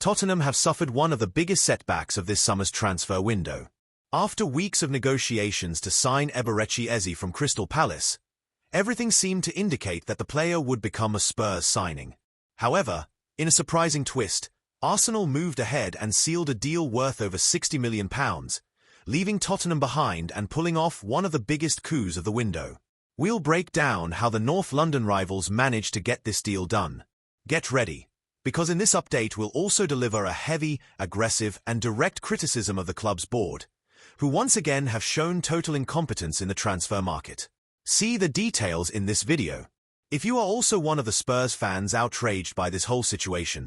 Tottenham have suffered one of the biggest setbacks of this summer's transfer window. After weeks of negotiations to sign Eberechi Eze from Crystal Palace, everything seemed to indicate that the player would become a Spurs signing. However, in a surprising twist, Arsenal moved ahead and sealed a deal worth over £60 million, leaving Tottenham behind and pulling off one of the biggest coups of the window. We'll break down how the North London rivals managed to get this deal done. Get ready, because in this update we'll also deliver a heavy, aggressive and direct criticism of the club's board, who once again have shown total incompetence in the transfer market. See the details in this video. If you are also one of the Spurs fans outraged by this whole situation,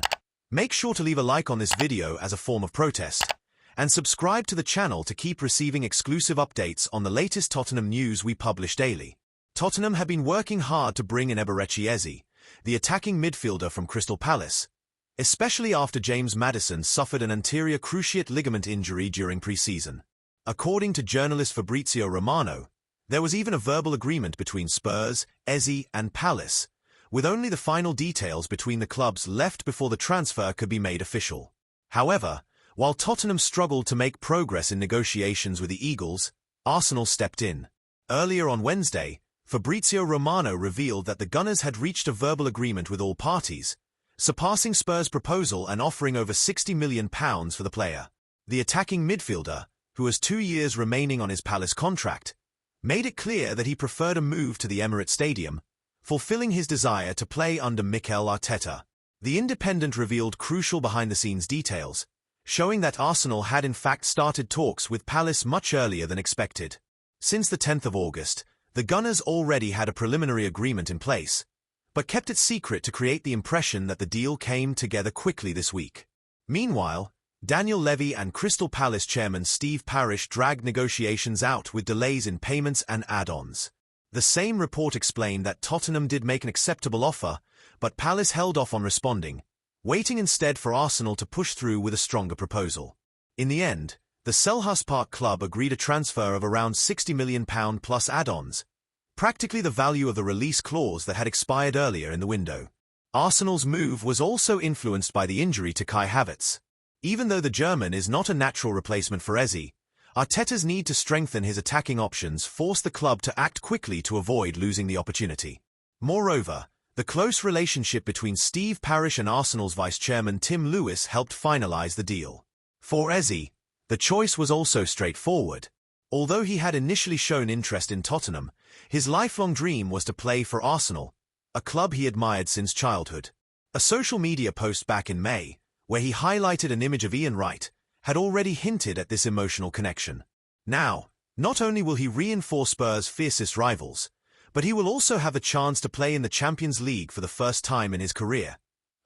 make sure to leave a like on this video as a form of protest, and subscribe to the channel to keep receiving exclusive updates on the latest Tottenham news we publish daily. Tottenham have been working hard to bring in Eberechi Eze, the attacking midfielder from Crystal Palace, especially after James Maddison suffered an anterior cruciate ligament injury during pre-season. According to journalist Fabrizio Romano, there was even a verbal agreement between Spurs, Eze and Palace, with only the final details between the clubs left before the transfer could be made official. However, while Tottenham struggled to make progress in negotiations with the Eagles, Arsenal stepped in. Earlier on Wednesday, Fabrizio Romano revealed that the Gunners had reached a verbal agreement with all parties, surpassing Spurs' proposal and offering over £60 million for the player. The attacking midfielder, who has 2 years remaining on his Palace contract, made it clear that he preferred a move to the Emirates Stadium, fulfilling his desire to play under Mikel Arteta. The Independent revealed crucial behind-the-scenes details, showing that Arsenal had in fact started talks with Palace much earlier than expected. Since the 10th of August, the Gunners already had a preliminary agreement in place, but kept it secret to create the impression that the deal came together quickly this week. Meanwhile, Daniel Levy and Crystal Palace chairman Steve Parish dragged negotiations out with delays in payments and add-ons. The same report explained that Tottenham did make an acceptable offer, but Palace held off on responding, waiting instead for Arsenal to push through with a stronger proposal. In the end, the Selhurst Park club agreed a transfer of around £60 million plus add-ons, practically the value of the release clause that had expired earlier in the window. Arsenal's move was also influenced by the injury to Kai Havertz. Even though the German is not a natural replacement for Eze, Arteta's need to strengthen his attacking options forced the club to act quickly to avoid losing the opportunity. Moreover, the close relationship between Steve Parish and Arsenal's vice-chairman Tim Lewis helped finalise the deal. For Eze, the choice was also straightforward. Although he had initially shown interest in Tottenham, his lifelong dream was to play for Arsenal, a club he admired since childhood. A social media post back in May, where he highlighted an image of Ian Wright, had already hinted at this emotional connection. Now, not only will he reinforce Spurs' fiercest rivals, but he will also have the chance to play in the Champions League for the first time in his career,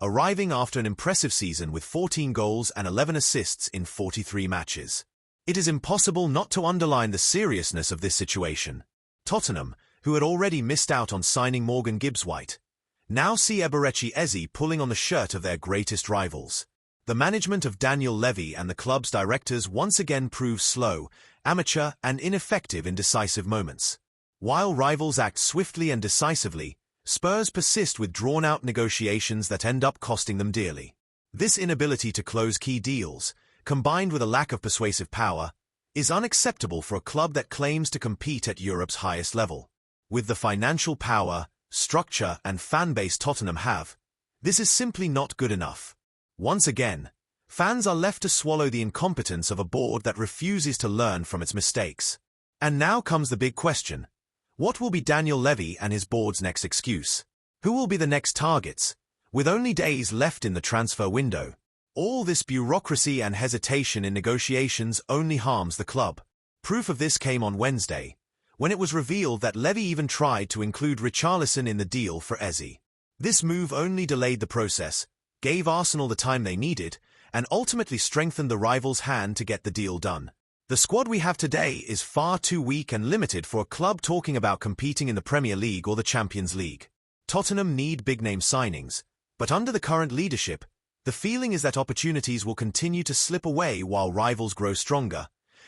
arriving after an impressive season with 14 goals and 11 assists in 43 matches. It is impossible not to underline the seriousness of this situation. Tottenham, who had already missed out on signing Morgan Gibbs-White, now see Eberechi Eze pulling on the shirt of their greatest rivals. The management of Daniel Levy and the club's directors once again prove slow, amateur and ineffective in decisive moments. While rivals act swiftly and decisively, Spurs persist with drawn-out negotiations that end up costing them dearly. This inability to close key deals, combined with a lack of persuasive power, is unacceptable for a club that claims to compete at Europe's highest level. With the financial power, structure and fan base Tottenham have, this is simply not good enough. Once again, fans are left to swallow the incompetence of a board that refuses to learn from its mistakes. And now comes the big question. What will be Daniel Levy and his board's next excuse? Who will be the next targets? With only days left in the transfer window, all this bureaucracy and hesitation in negotiations only harms the club. Proof of this came on Wednesday, when it was revealed that Levy even tried to include Richarlison in the deal for Eze. This move only delayed the process, gave Arsenal the time they needed, and ultimately strengthened the rivals' hand to get the deal done. The squad we have today is far too weak and limited for a club talking about competing in the Premier League or the Champions League. Tottenham need big-name signings, but under the current leadership, the feeling is that opportunities will continue to slip away while rivals grow stronger,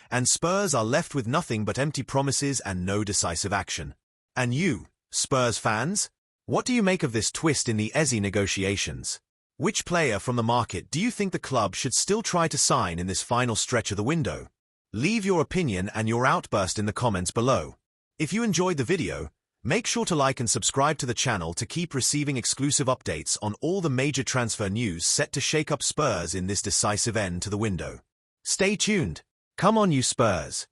and Spurs are left with nothing but empty promises and no decisive action. And you, Spurs fans? What do you make of this twist in the Eze negotiations? Which player from the market do you think the club should still try to sign in this final stretch of the window? Leave your opinion and your outburst in the comments below. If you enjoyed the video, make sure to like and subscribe to the channel to keep receiving exclusive updates on all the major transfer news set to shake up Spurs in this decisive end to the window. Stay tuned. Come on, you Spurs.